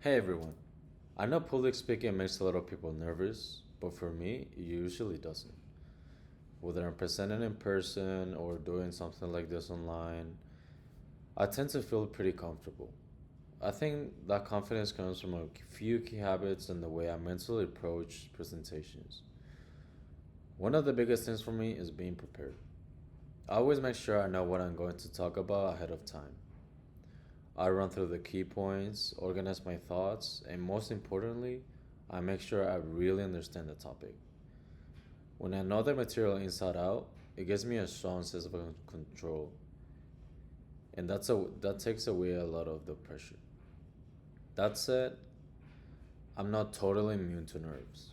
Hey everyone. I know public speaking makes a lot of people nervous, but for me, it usually doesn't. Whether I'm presenting in person or doing something like this online, I tend to feel pretty comfortable. I think that confidence comes from a few key habits and the way I mentally approach presentations. One of the biggest things for me is being prepared. I always make sure I know what I'm going to talk about ahead of time. I run through the key points, organize my thoughts, and most importantly, I make sure I really understand the topic. When I know the material inside out, it gives me a strong sense of control, and that takes away a lot of the pressure. That said, I'm not totally immune to nerves.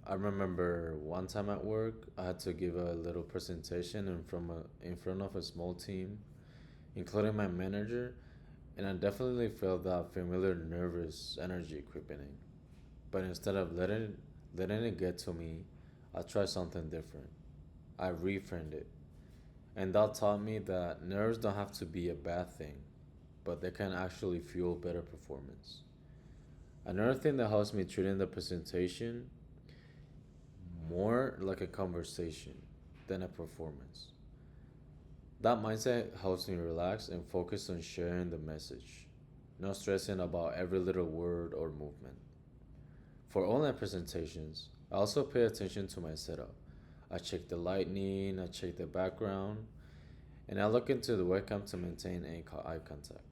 I remember one time at work, I had to give a little presentation in front of a small team, including my manager, and I definitely felt that familiar nervous energy creeping in. But instead of letting it get to me, I tried something different. I reframed it. And that taught me that nerves don't have to be a bad thing, but they can actually fuel better performance. Another thing that helps me treating the presentation more like a conversation than a performance. That mindset helps me relax and focus on sharing the message, not stressing about every little word or movement. For online presentations, I also pay attention to my setup. I check the lighting, I check the background, and I look into the webcam to maintain eye contact.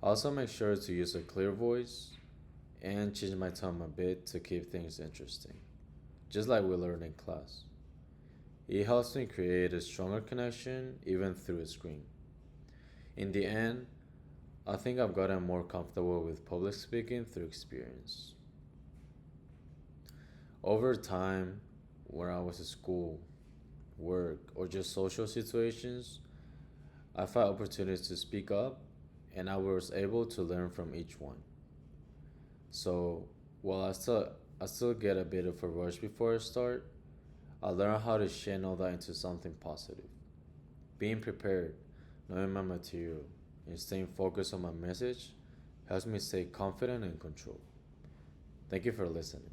I also make sure to use a clear voice and change my tone a bit to keep things interesting, just like we learned in class. It helps me create a stronger connection even through a screen. In the end, I think I've gotten more comfortable with public speaking through experience. Over time, when I was at school, work, or just social situations, I found opportunities to speak up and I was able to learn from each one. So while I still get a bit of a rush before I start, I learn how to channel that into something positive. Being prepared, knowing my material, and staying focused on my message helps me stay confident and control. Thank you for listening.